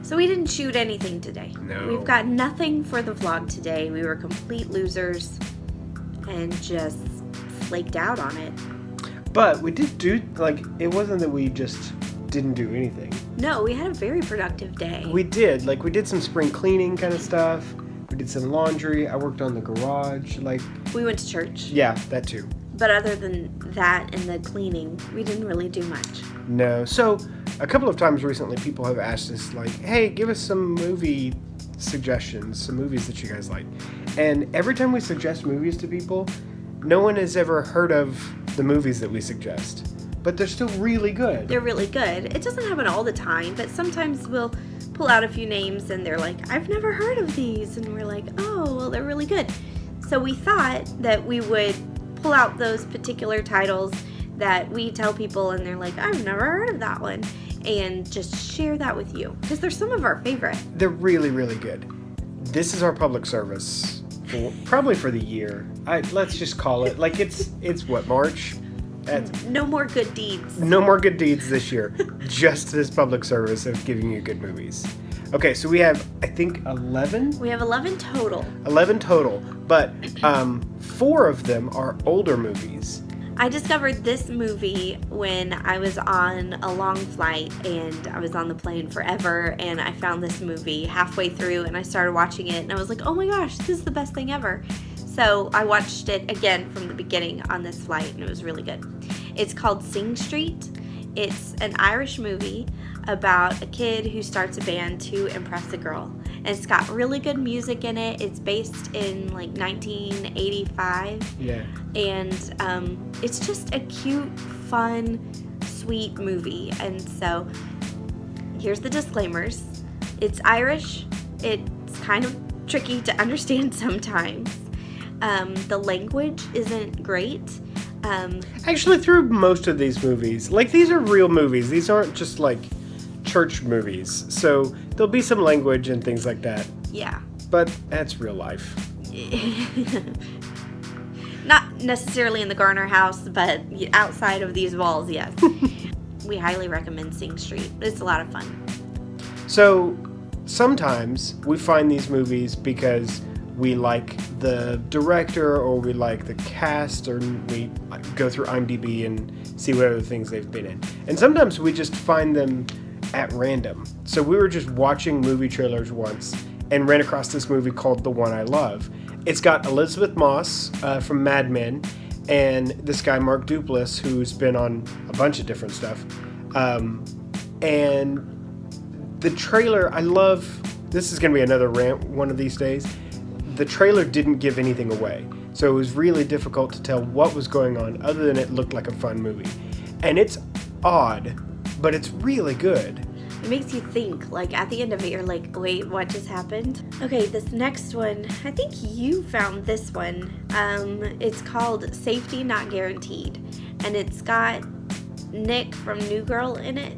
So we didn't shoot anything today. No. We've got nothing for the vlog today. We were complete losers and just flaked out on it. But we did do, it wasn't that we just didn't do anything. No, we had a very productive day. We did. We did some spring cleaning kind of stuff. We did some laundry. I worked on the garage. We went to church. Yeah, that too. But other than that and the cleaning, we didn't really do much. No. So, a couple of times recently, people have asked us, hey, give us some movie suggestions, some movies that you guys like. And every time we suggest movies to people, no one has ever heard of the movies that we suggest. But they're still really good. They're really good. It doesn't happen all the time, but sometimes we'll pull out a few names and they're like, I've never heard of these. And we're like, oh, well, they're really good. So we thought that we would pull out those particular titles that we tell people and they're like, I've never heard of that one. And just share that with you. Because they're some of our favorite. They're really, really good. This is our public service, probably for the year. Let's just call it. It's what, March? No more good deeds. No more good deeds this year. Just this public service of giving you good movies. Okay, so we have, I think, 11? We have 11 total. 11 total, but 4 of them are older movies. I discovered this movie when I was on a long flight and I was on the plane forever and I found this movie halfway through and I started watching it and I was like, oh my gosh, this is the best thing ever. So I watched it again from the beginning on this flight and it was really good. It's called Sing Street. It's an Irish movie about a kid who starts a band to impress a girl. And it's got really good music in it. It's based in 1985. Yeah. And it's just a cute, fun, sweet movie. And so here's the disclaimers. It's Irish. It's kind of tricky to understand sometimes. The language isn't great. Actually, through most of these movies, these are real movies. These aren't just church movies. So there'll be some language and things like that. Yeah. But that's real life. Not necessarily in the Garner house, but outside of these walls, yes. We highly recommend Sing Street. It's a lot of fun. So sometimes we find these movies because we like the director or we like the cast or we go through IMDb and see what other things they've been in. And sometimes we just find them at random. So we were just watching movie trailers once and ran across this movie called The One I Love. It's got Elizabeth Moss from Mad Men and this guy Mark Duplass who's been on a bunch of different stuff. And the trailer, I love, this is going to be another rant one of these days. The trailer didn't give anything away, so it was really difficult to tell what was going on other than it looked like a fun movie. And it's odd, but it's really good. It makes you think, at the end of it, you're like, wait, what just happened? Okay, this next one, I think you found this one. It's called Safety Not Guaranteed, and it's got Nick from New Girl in it,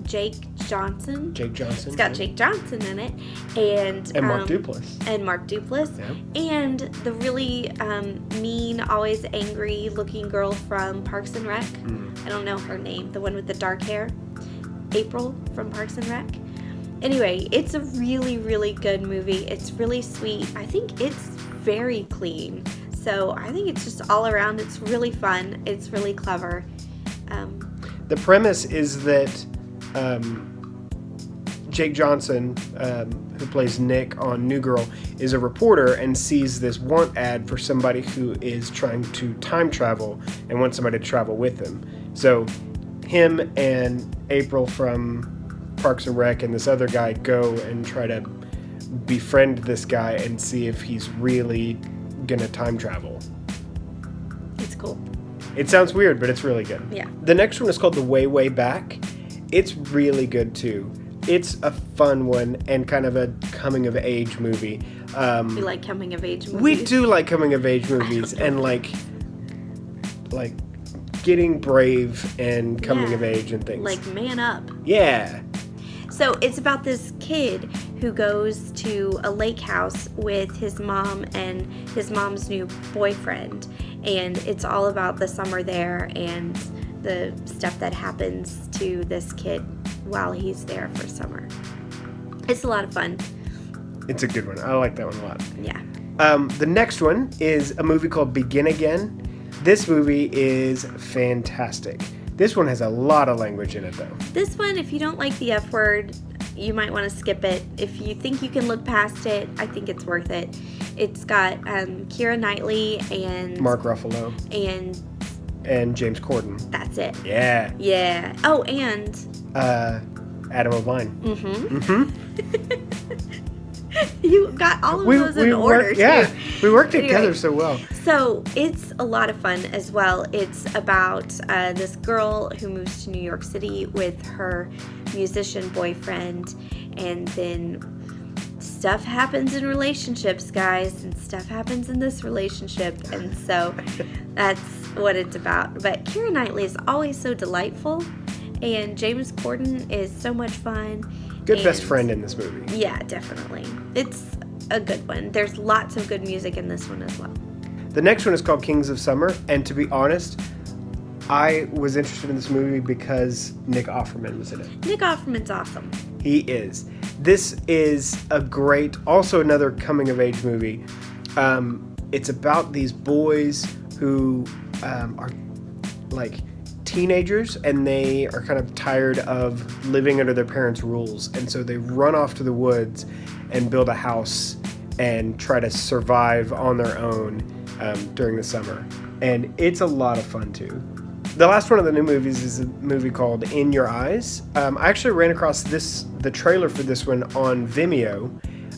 Jake Johnson. It's got Jake Johnson in it. And Mark Duplass. Yeah. And the really mean, always angry looking girl from Parks and Rec. I don't know her name. The one with the dark hair. April from Parks and Rec. Anyway, it's a really, really good movie. It's really sweet. I think it's very clean. So I think it's just all around. It's really fun. It's really clever. The premise is that Jake Johnson, who plays Nick on New Girl, is a reporter and sees this want ad for somebody who is trying to time travel and wants somebody to travel with him. So him and April from Parks and Rec and this other guy go and try to befriend this guy and see if he's really gonna time travel. It's cool. It sounds weird, but it's really good. Yeah. The next one is called The Way, Way Back. It's really good, too. It's a fun one and kind of a coming-of-age movie. We like coming-of-age movies. We do like coming-of-age movies and, getting brave and coming of age and things. Man up. Yeah. So it's about this kid who goes to a lake house with his mom and his mom's new boyfriend. And it's all about the summer there and the stuff that happens to this kid while he's there for summer. It's a lot of fun. It's a good one. I like that one a lot. Yeah. The next one is a movie called Begin Again. This movie is fantastic. This one has a lot of language in it, though. This one, if you don't like the F word, you might want to skip it. If you think you can look past it, I think it's worth it. It's got Keira Knightley and Mark Ruffalo and James Corden. That's it. Yeah. Yeah. Oh, and Adam Levine. You got all of those in order, too. Yeah, we worked together so well. So it's a lot of fun as well. It's about this girl who moves to New York City with her musician boyfriend, and then stuff happens in relationships, guys, and stuff happens in this relationship, and so that's what it's about. But Keira Knightley is always so delightful, and James Corden is so much fun. Good best friend in this movie. Yeah, definitely. It's a good one. There's lots of good music in this one as well. The next one is called Kings of Summer, and to be honest, I was interested in this movie because Nick Offerman was in it. Nick Offerman's awesome. He is. This is also another coming-of-age movie. It's about these boys who are like teenagers, and they are kind of tired of living under their parents' rules, and so they run off to the woods and build a house and try to survive on their own during the summer. And it's a lot of fun too. The last one of the new movies is a movie called In Your Eyes. I actually ran across the trailer for this one on Vimeo,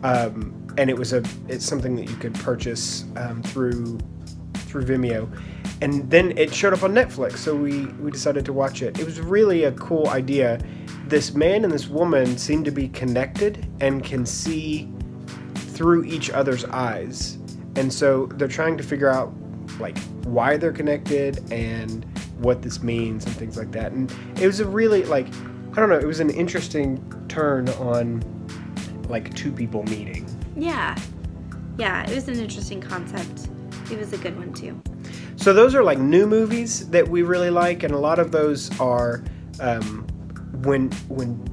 and it's something that you could purchase through Vimeo. And then it showed up on Netflix, so we decided to watch it. It was really a cool idea. This man and this woman seem to be connected and can see through each other's eyes. And so they're trying to figure out like why they're connected and what this means and things like that. And it was a really it was an interesting turn on like two people meeting. Yeah. Yeah, it was an interesting concept. It was a good one too. So those are like new movies that we really like, and a lot of those are when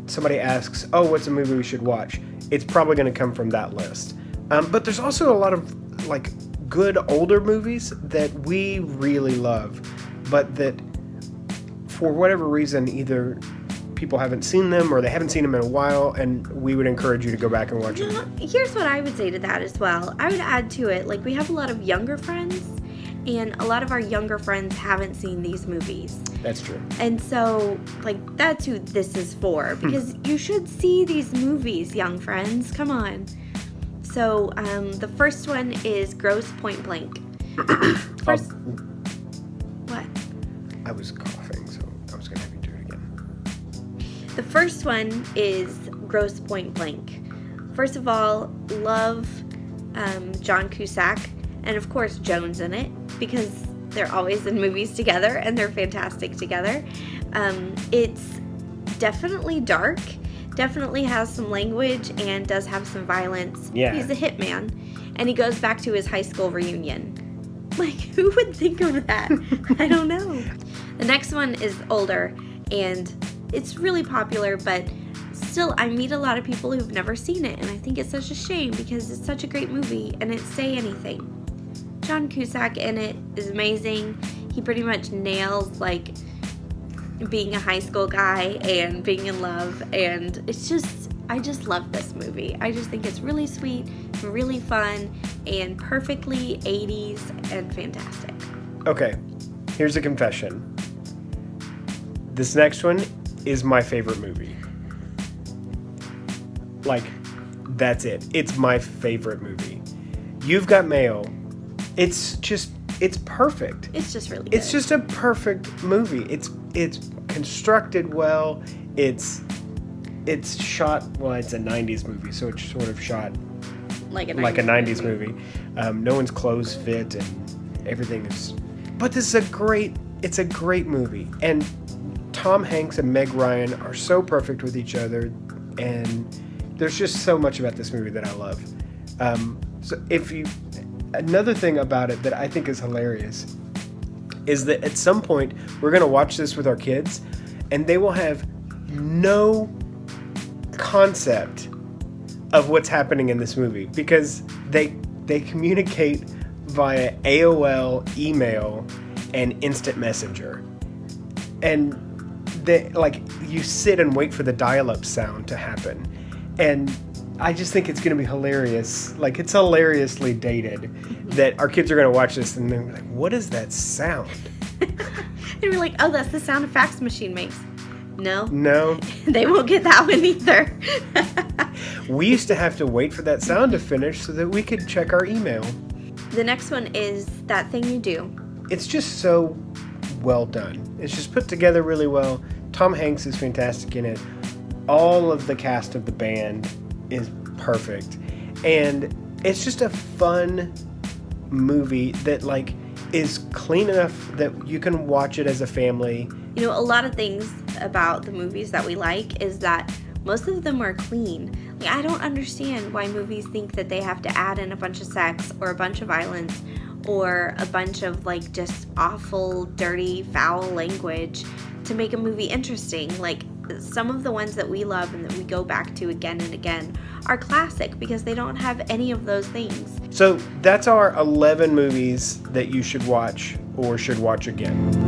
somebody asks, "Oh, what's a movie we should watch?" It's probably going to come from that list. But there's also a lot of like good older movies that we really love, but that for whatever reason either people haven't seen them or they haven't seen them in a while, and we would encourage you to go back and watch them. Here's what I would say to that as well. I would add to it, like, we have a lot of younger friends, and a lot of our younger friends haven't seen these movies. That's true. And so, like, that's who this is for, because you should see these movies, young friends. Come on. So, the first one is Grosse Point Blank. What? I was coughing, so I was going to have you do it again. The first one is Grosse Point Blank. First of all, love John Cusack, and of course Joan's in it, because they're always in movies together and they're fantastic together. It's definitely dark, definitely has some language, and does have some violence. Yeah. He's a hitman, and he goes back to his high school reunion. Like, who would think of that? I don't know. The next one is older, and it's really popular, but still, I meet a lot of people who've never seen it, and I think it's such a shame because it's such a great movie, and it's Say Anything. John Cusack in it is amazing. He pretty much nails, like, being a high school guy and being in love, and it's just, I just love this movie. I just think it's really sweet, really fun, and perfectly 80s and fantastic. Okay, here's a confession. This next one is my favorite movie. Like, that's it. It's my favorite movie. You've Got Mail. It's perfect. It's just really good. It's just a perfect movie. It's constructed well. It's shot, well, it's a 90s movie, so it's sort of shot like a 90s movie. No one's clothes fit and everything is, but this is it's a great movie. And Tom Hanks and Meg Ryan are so perfect with each other, and there's just so much about this movie that I love. Another thing about it that I think is hilarious is that at some point we're going to watch this with our kids, and they will have no concept of what's happening in this movie because they communicate via AOL, email, and instant messenger. And they, like, you sit and wait for the dial-up sound to happen. And I just think it's going to be hilarious. Like, it's hilariously dated that our kids are going to watch this and they're like, what is that sound? And we're like, oh, that's the sound a fax machine makes. No. They won't get that one either. We used to have to wait for that sound to finish so that we could check our email. The next one is That Thing You Do. It's just so well done. It's just put together really well. Tom Hanks is fantastic in it. All of the cast of the band is perfect. And it's just a fun movie that, like, is clean enough that you can watch it as a family. You know, a lot of things about the movies that we like is that most of them are clean. Like, I don't understand why movies think that they have to add in a bunch of sex or a bunch of violence or a bunch of, like, just awful, dirty, foul language to make a movie interesting. Like, some of the ones that we love and that we go back to again and again are classic because they don't have any of those things. So that's our 11 movies that you should watch or should watch again.